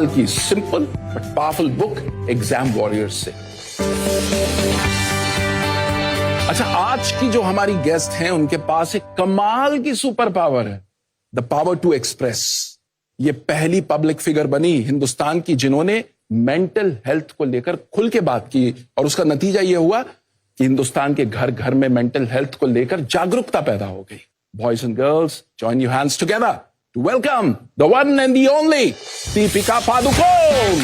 की simple but powerful book exam warriors से। अच्छा, आज की जो हमारी गेस्ट हैं उनके पास एक कमाल की सुपर पावर है, द पावर टू एक्सप्रेस। ये पहली पब्लिक फिगर बनी हिंदुस्तान की जिन्होंने मेंटल हेल्थ को लेकर खुल के बात की, और उसका नतीजा यह हुआ कि हिंदुस्तान के घर घर में मेंटल हेल्थ को लेकर जागरूकता पैदा हो गई। Boys and girls, join your hands together to welcome the one and the only Deepika Padukone.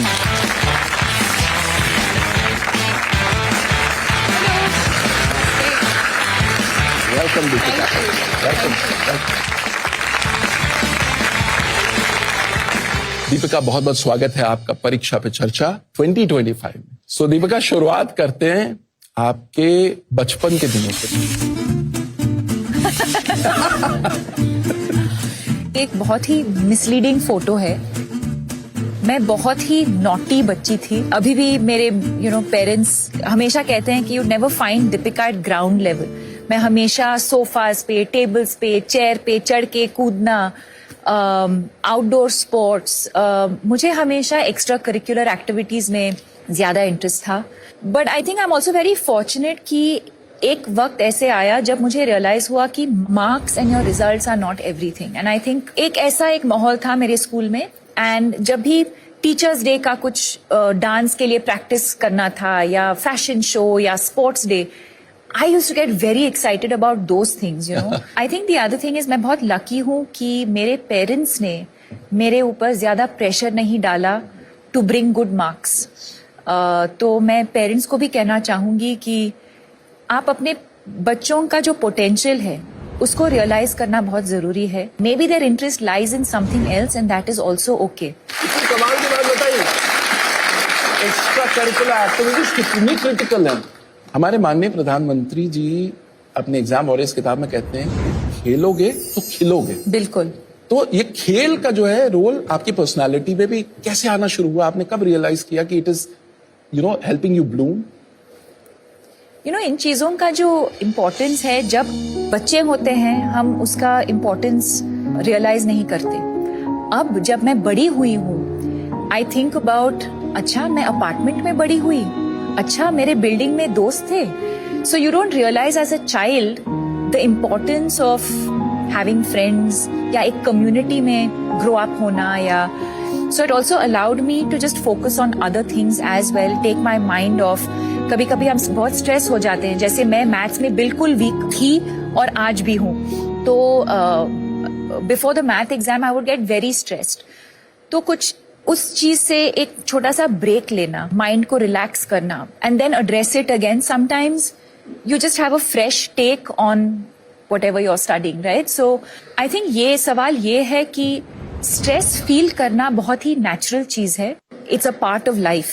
Welcome Deepika, welcome. Deepika, बहुत बहुत स्वागत है आपका परीक्षा पे चर्चा 2025 में। सो दीपिका, शुरुआत करते हैं आपके बचपन के दिनों से। एक बहुत ही मिसलीडिंग फोटो है। मैं बहुत ही नॉटी बच्ची थी। अभी भी मेरे पेरेंट्स हमेशा कहते हैं कि you never find Deepika eight ground level. मैं हमेशा सोफास पे, टेबल्स पे, चेयर पे चढ़ के कूदना, आउटडोर स्पोर्ट्स, मुझे हमेशा एक्स्ट्रा करिकुलर एक्टिविटीज में ज्यादा इंटरेस्ट था। But I think I am also very fortunate कि एक वक्त ऐसे आया जब मुझे रियलाइज हुआ कि marks and your results are not everything. And I think एक माहौल था मेरे स्कूल में, एंड जब भी टीचर्स डे का कुछ डांस के लिए प्रैक्टिस करना था या फैशन शो या sports day, I used to get very excited about those things, you know. I think the other thing is मैं बहुत lucky हूँ कि मेरे parents ने मेरे ऊपर ज्यादा pressure नहीं डाला to bring good marks. तो मैं parents को भी कहना चाहूंगी कि आप अपने बच्चों का जो potential है उसको realize करना बहुत जरूरी है. Maybe their interest lies in something else and that is also okay. कमाल की बात बताइए, एक्स्ट्रा करिकुलर एक्टिविटीज कितनी क्रिटिकल है। हमारे माननीय प्रधानमंत्री जी अपने एग्जाम वॉरियर्स किताब में कहते हैं, खेलोगे तो खिलोगे। बिल्कुल। तो ये खेल का जो है रोल आपकी पर्सनालिटी में भी कैसे आना शुरू हुआ? आपने कब रियलाइज किया कि it is helping you bloom? इन चीजों का जो इम्पोर्टेंस है, जब बच्चे होते हैं हम उसका इम्पोर्टेंस रियलाइज नहीं करते। अब जब मैं बड़ी हुई हूँ, आई थिंक अबाउट, अच्छा मैं अपार्टमेंट में बड़ी हुई, अच्छा मेरे बिल्डिंग में दोस्त थे। So you don't realise as a child the importance of having friends या एक कम्युनिटी में ग्रो अप होना, या so it also allowed me to just focus on other things as well, take my mind off. कभी कभी हम बहुत stress हो जाते हैं, जैसे मैं मैथ्स में बिल्कुल वीक थी और आज भी हूँ, तो before the math exam I would get very stressed. तो कुछ उस चीज से एक छोटा सा ब्रेक लेना, माइंड को रिलैक्स करना, and then address it again. Sometimes you just have a fresh take on whatever you are studying, right? So I think ये सवाल ये है कि स्ट्रेस फील करना बहुत ही नेचुरल चीज है। It's a part of life.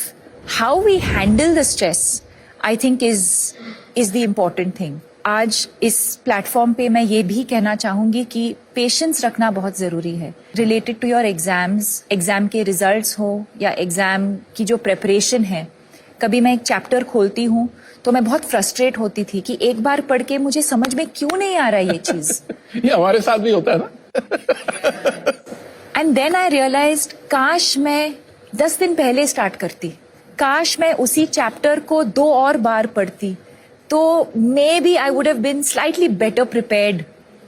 How we handle the stress I think is the important thing. आज इस प्लेटफॉर्म पे मैं ये भी कहना चाहूंगी कि पेशेंस रखना बहुत जरूरी है related to your exams. Exam के रिजल्ट्स हो या एग्जाम की जो प्रेपरेशन है। कभी मैं एक चैप्टर खोलती हूँ तो मैं बहुत फ्रस्ट्रेट होती थी कि एक बार पढ़ के मुझे समझ में क्यों नहीं आ रहा ये चीज। ये हमारे साथ भी होता है ना। एंड देन आई रियलाइज्ड, काश मैं 10 दिन पहले स्टार्ट करती, काश मैं उसी चैप्टर को 2 और बार पढ़ती, तो maybe I would have been slightly better prepared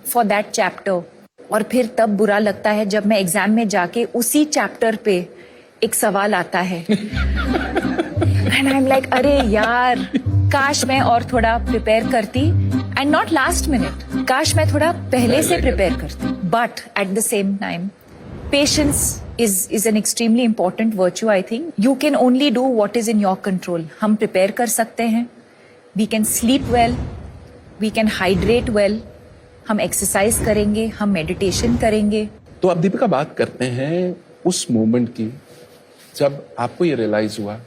for that chapter. और फिर तब बुरा लगता है जब मैं एग्जाम में जाके उसी चैप्टर पे एक सवाल आता है एंड आई एम लाइक, अरे यार, काश मैं और थोड़ा प्रिपेयर करती, एंड नॉट लास्ट मिनट, काश मैं थोड़ा पहले से प्रिपेयर करती। But at the same time patience is an extremely important virtue. I think you can only do what is in your control. हम प्रिपेयर कर सकते हैं, we can sleep well, we can hydrate well, हम exercise करेंगे, हम meditation करेंगे। तो अब दीपिका बात करते हैं उस मोमेंट की जब आपको ये रियलाइज हुआ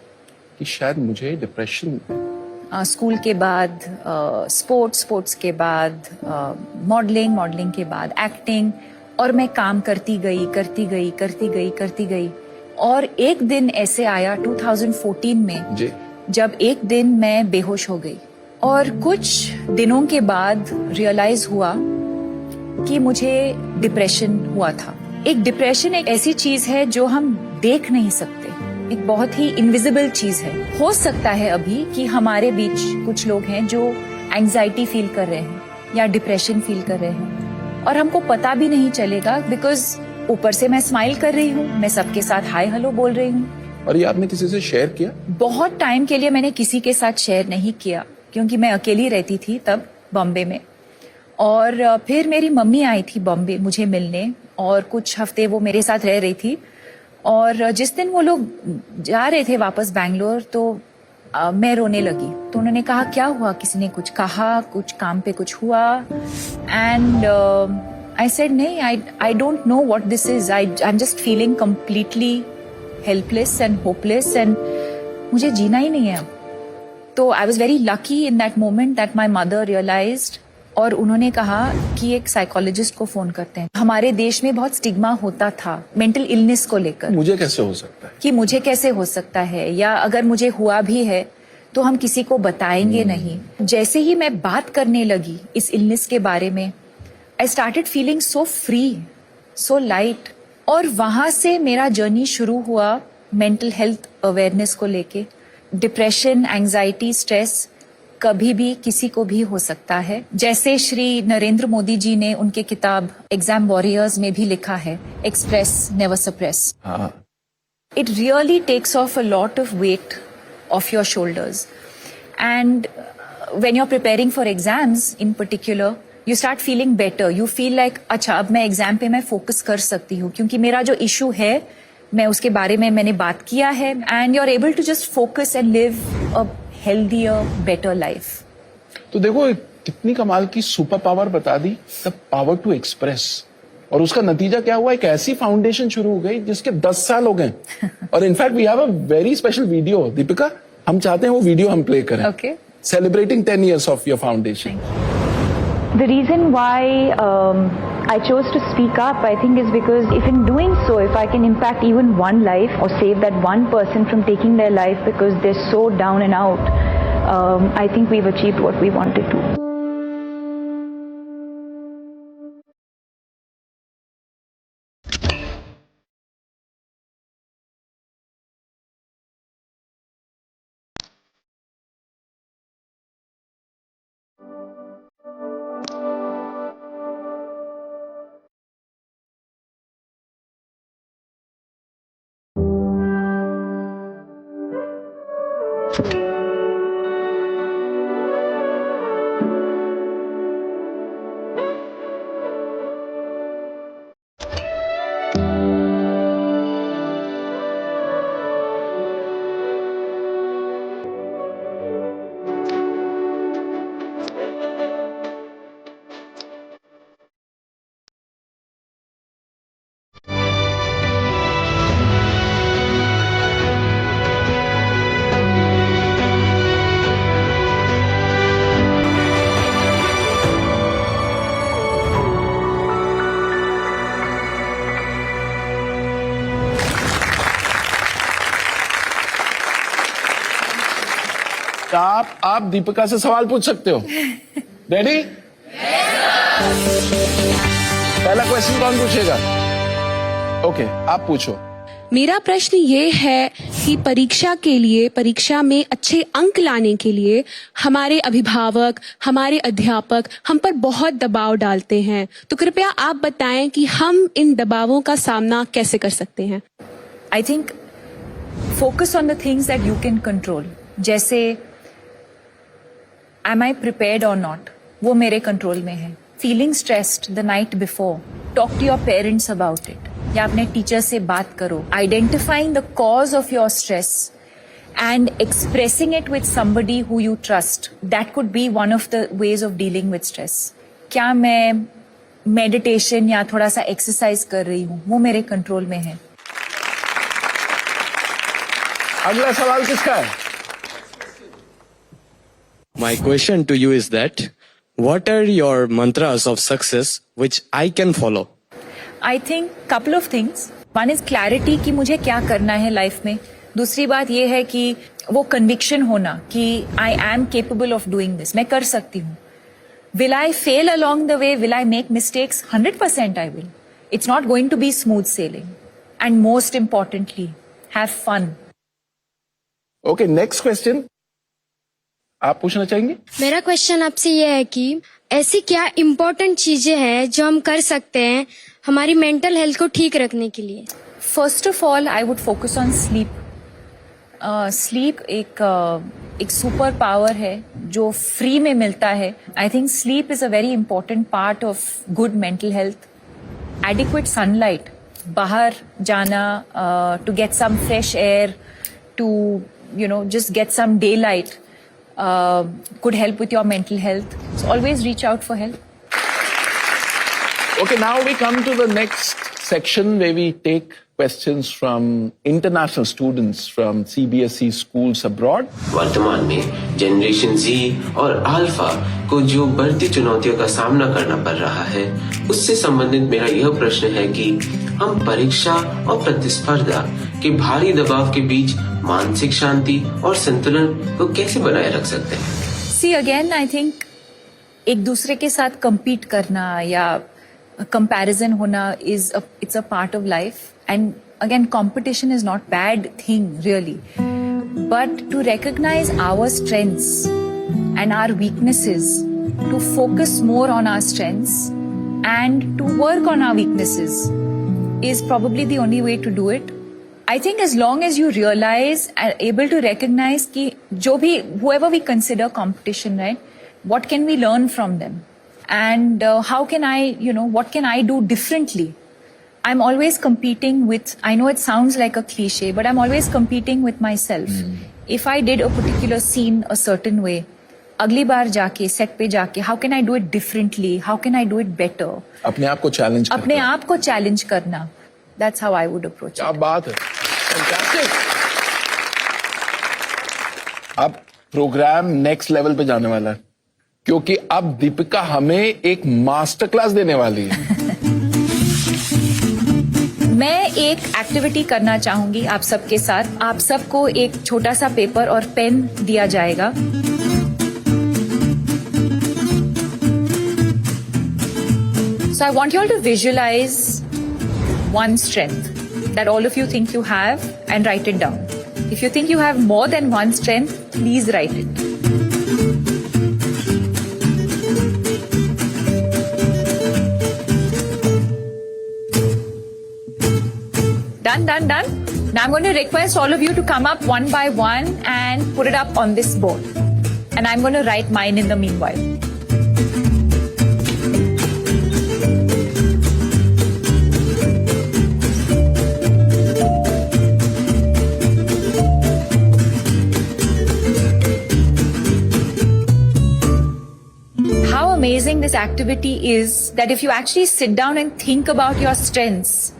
कि शायद मुझे डिप्रेशन। स्कूल के बाद स्पोर्ट्स के बाद मॉडलिंग के बाद एक्टिंग, और मैं काम करती गई। और एक दिन ऐसे आया 2014 में जी, जब एक दिन मैं बेहोश हो गई, और कुछ दिनों के बाद रियलाइज हुआ कि मुझे डिप्रेशन हुआ था। एक डिप्रेशन एक ऐसी चीज है जो हम देख नहीं सकते, एक बहुत ही इनविजिबल चीज है। हो सकता है अभी कि हमारे बीच कुछ लोग हैं जो एंजाइटी फील कर रहे हैं या डिप्रेशन फील कर रहे हैं और हमको पता भी नहीं चलेगा, बिकॉज ऊपर से मैं स्माइल कर रही हूँ, मैं सबके साथ हाय हेलो बोल रही हूँ। और ये आपने किसी से शेयर किया? बहुत टाइम के लिए मैंने किसी के साथ शेयर नहीं किया, क्योंकि मैं अकेली रहती थी तब बॉम्बे में। और फिर मेरी मम्मी आई थी बॉम्बे मुझे मिलने, और कुछ हफ्ते वो मेरे साथ रह रही थी। और जिस दिन वो लोग जा रहे थे वापस बैंगलोर, तो मैं रोने लगी। तो उन्होंने कहा क्या हुआ, किसी ने कुछ कहा, कुछ काम पे कुछ हुआ? एंड आई सेड नहीं, I don't know what this is, I am just feeling completely helpless and hopeless, and मुझे जीना ही नहीं है अब। तो I was very lucky in that moment that my mother realised, और उन्होंने कहा कि एक साइकोलॉजिस्ट को फोन करते हैं। हमारे देश में बहुत स्टिग्मा होता था मेंटल इलनेस को लेकर, मुझे कैसे हो सकता है, कि मुझे कैसे हो सकता है, या अगर मुझे हुआ भी है तो हम किसी को बताएंगे नहीं। जैसे ही मैं बात करने लगी इस इलनेस के बारे में, I started feeling so free, so light. और वहां से मेरा जर्नी शुरू हुआ मेंटल हेल्थ अवेयरनेस को लेके। डिप्रेशन, एंजाइटी, स्ट्रेस कभी भी किसी को भी हो सकता है। जैसे श्री नरेंद्र मोदी जी ने उनके किताब एग्जाम वॉरियर्स में भी लिखा है, express never suppress. It really takes off a lot of weight off your shoulders. And when you're preparing for exams in particular, you start feeling better. You feel like, अच्छा अब मैं exam पे मैं focus कर सकती हूँ, क्योंकि मेरा जो इशू है मैं उसके बारे में मैंने बात किया है, and you're able to just focus and live a healthier, better life. तो देखो कितनी कमाल की सुपर पावर बता दी, द पावर टू एक्सप्रेस। और उसका नतीजा क्या हुआ, एक ऐसी फाउंडेशन शुरू हो गई जिसके 10 साल हो गए। और in fact we have a very special video. Deepika, हम चाहते हैं वो वीडियो हम प्ले करें। Okay. Celebrating 10 years of your foundation. The reason why I chose to speak up, I think, is because if in doing so, if I can impact even one life or save that one person from taking their life because they're so down and out, I think we've achieved what we wanted to. आप दीपिका से सवाल पूछ सकते हो। Ready? पहला question कौन पूछेगा? Okay, आप पूछो। मेरा प्रश्न ये है कि परीक्षा में अच्छे अंक लाने के लिए हमारे अभिभावक, हमारे अध्यापक हम पर बहुत दबाव डालते हैं, तो कृपया आप बताएं कि हम इन दबावों का सामना कैसे कर सकते हैं। I think focus on the things that you can control. जैसे am I prepared or not? वो मेरे कंट्रोल में है। Feeling stressed the night before, talk to your parents about it. या अपने टीचर से बात करो। Identifying the cause of your stress and expressing it with somebody who you trust. That could be one of the ways of dealing with stress. क्या मैं meditation या थोड़ा सा एक्सरसाइज कर रही हूँ, वो मेरे कंट्रोल में है। अगला सवाल किसका है? My question to you is that what are your mantras of success which I can follow? I think couple of things. One is clarity कि मुझे क्या करना है लाइफ में। दूसरी बात ये है कि वो कन्विक्शन होना कि I am capable of doing this. मैं कर सकती हूँ। Will I fail along the way? Will I make mistakes? 100% I will. It's not going to be smooth sailing. and most importantly, have fun. Okay, next question. आप पूछना चाहेंगे? मेरा question आपसे ये है कि ऐसी क्या इम्पोर्टेंट चीजें हैं जो हम कर सकते हैं हमारी मेंटल हेल्थ को ठीक रखने के लिए? First of all, I would focus on sleep. Sleep एक सुपर पावर है जो फ्री में मिलता है. I think sleep is a very important part of good mental health. Adequate sunlight, बाहर जाना, to get some fresh air, to just get some daylight could help with your mental health. So always reach out for help. Okay, now we come to the next section where we take questions from international students from CBSE schools abroad. वर्तमान में generation Z और alpha को जो बढ़ती चुनौतियों का सामना करना पड़ रहा है, उससे संबंधित मेरा यह प्रश्न है कि हम परीक्षा और प्रतिस्पर्धा के भारी दबाव के बीच मानसिक शांति और संतुलन को कैसे बनाए रख सकते हैं? See again, I think एक दूसरे के साथ compete करना या comparison होना it's a part of life. And again, competition is not bad thing really. But to recognize our strengths and our weaknesses, to focus more on our strengths and to work on our weaknesses is probably the only way to do it. I think as long as you realize and able to recognize कि जो भी whoever we consider competition, right? What can we learn from them? And how can I, what can I do differently? I'm always competing with, I know it sounds like a cliche, but I'm always competing with myself. If I did a particular scene a certain way, अगली बार जाके set पे जाके how can I do it differently? How can I do it better? अपने आप को challenge करना. अपने आप को चैलेंज करना. That's how I would approach क्या it. बात है. Fantastic. अब प्रोग्राम नेक्स्ट लेवल पे जाने वाला है क्योंकि अब दीपिका हमें एक मास्टर क्लास देने वाली है. मैं एक एक्टिविटी करना चाहूंगी आप सबके साथ. आप सबको एक छोटा सा पेपर और पेन दिया जाएगा. So I want you all to visualize one strength that all of you think you have and write it down. If you think you have more than one strength, please write it. Done. Now I'm going to request all of you to come up one by one and put it up on this board. And I'm going to write mine in the meanwhile. How amazing this activity is that if you actually sit down and think about your strengths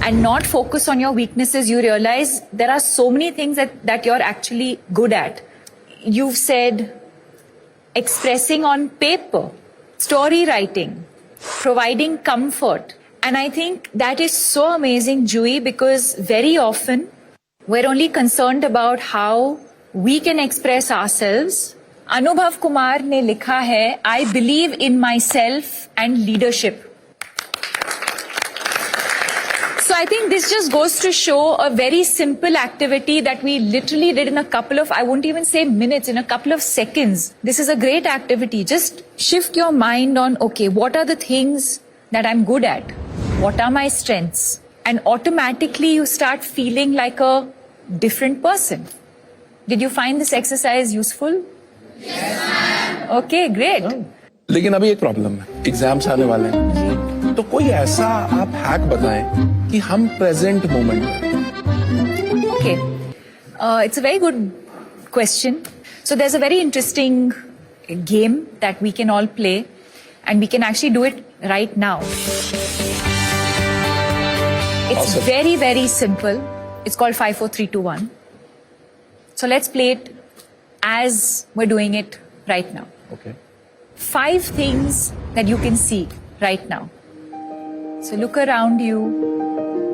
and not focus on your weaknesses, you realize there are so many things that you're actually good at. You've said expressing on paper, story writing, providing comfort. And I think that is so amazing, Jui, because very often we're only concerned about how we can express ourselves. Anubhav Kumar ने लिखा है, I believe in myself and leadership. So I think this just goes to show a very simple activity that we literally did in a couple of, I won't even say minutes, in a couple of seconds. This is a great activity. Just shift your mind on, okay, what are the things that I'm good at? What are my strengths? And automatically you start feeling like a different person. Did you find this exercise useful? Yes, ma'am. Okay, great. लेकिन अभी एक problem है. Exams आने वाले हैं. तो कोई ऐसा आप हैक बताएं कि हम प्रेजेंट मोमेंट में. Okay. It's a very good question. So there's a very interesting game that we can all play and we can actually do it right now. It's Awesome. very, very simple. It's called 5, 4, 3, 2, 1. So let's play it as we're doing it right now. Okay. 5 things that you can see right now. So look around you.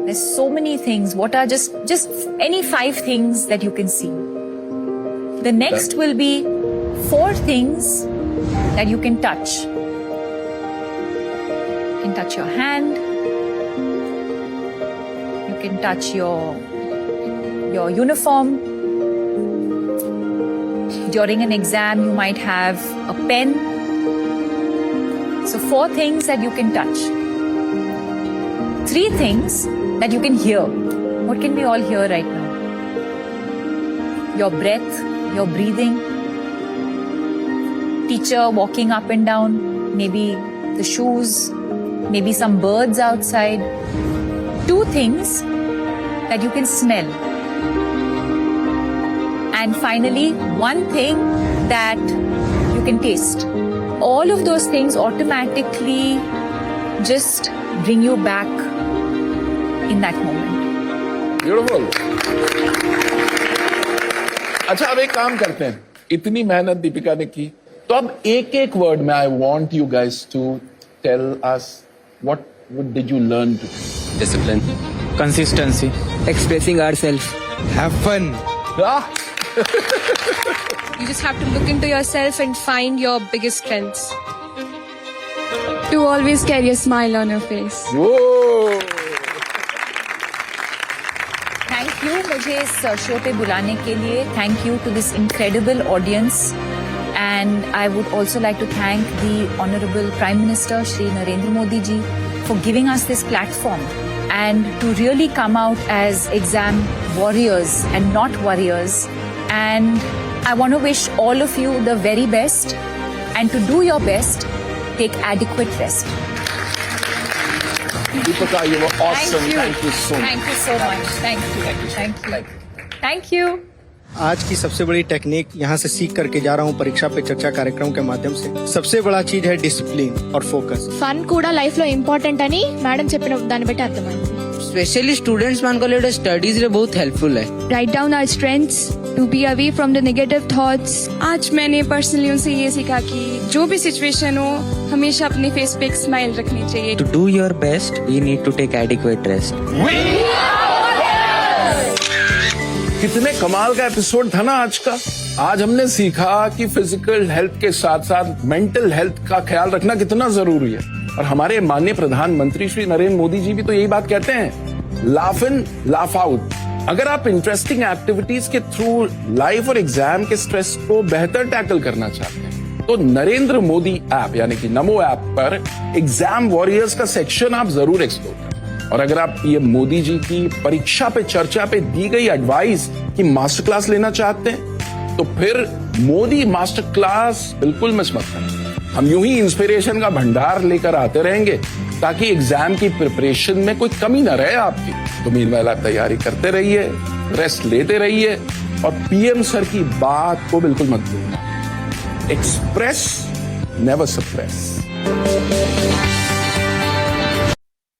There's so many things. What are just any 5 things that you can see? The next will be 4 things that you can touch. You can touch your hand. You can touch your uniform. During an exam, you might have a pen. So 4 things that you can touch. 3 things that you can hear. What can we all hear right now? Your breath, your breathing. Teacher walking up and down. Maybe the shoes. Maybe some birds outside. 2 things that you can smell. And finally, 1 thing that you can taste. All of those things automatically just bring you back in that moment. Beautiful. अच्छा, अब एक काम करते हैं, इतनी मेहनत दीपिका ने की, तो अब एक एक वर्ड में I want you guys to tell us what did you learn to. Discipline. Consistency. Expressing ourselves. Have fun. You just have to look into yourself and find your biggest strengths. To always carry a smile on your face. Thank you मुझे इस show पे बुलाने के लिए. Thank you to this incredible audience. And I would also like to thank the Honorable Prime Minister Shri Narendra Modi ji for giving us this platform and to really come out as exam warriors and not warriors. And I want to wish all of you the very best, and to do your best, take adequate rest. Deepika, you were awesome. Thank you so much. Thank you so much. Thank you. Thank you. आज की सबसे बड़ी technique यहाँ से सीख करके जा रहा हूँ परीक्षा पे चर्चा कार्यक्रम के माध्यम से। सबसे बड़ा चीज है डिसिप्लिन और फोकस। ఫన్ కూడా లైఫ్ లో ఇంపార్టెంట్ అని మేడం చెప్పిన దాన్ని బట్టి అర్థమైంది. स्पेशली स्टूडेंट्स मान को लिए स्टडीज रे बहुत हेल्पफुल है. Write down our strengths to be away from the negative thoughts. आज मैंने पर्सनली उनसे ये सीखा कि जो भी सिचुएशन हो हमेशा अपने फेस पे एक स्माइल रखनी चाहिए. To do your best we need to take adequate rest. कितने कमाल का एपिसोड था ना आज का। आज हमने सीखा कि फिजिकल हेल्थ के साथ साथ मेंटल हेल्थ का ख्याल रखना कितना जरूरी है। और हमारे माननीय प्रधानमंत्री श्री नरेंद्र मोदी जी भी तो यही बात कहते हैं, लाफ इन लाफ आउट। अगर आप इंटरेस्टिंग एक्टिविटीज के थ्रू लाइफ और एग्जाम के स्ट्रेस को बेहतर टैकल करना चाहते हैं तो नरेंद्र मोदी ऐप यानी कि नमो ऐप पर एग्जाम वॉरियर्स का सेक्शन आप जरूर एक्सप्लोर करें। और अगर आप ये मोदी जी की परीक्षा पे चर्चा पे दी गई एडवाइस की मास्टर क्लास लेना चाहते हैं तो फिर मोदी मास्टर क्लास बिल्कुल मिस मत करें। हम यूं ही इंस्पिरेशन का भंडार लेकर आते रहेंगे ताकि एग्जाम की प्रिपरेशन में कोई कमी ना रहे आपकी। तो मीनवाइल आप तैयारी करते रहिए, रेस्ट लेते रहिए और पीएम सर की बात को बिल्कुल मत भूलना। Express never suppress.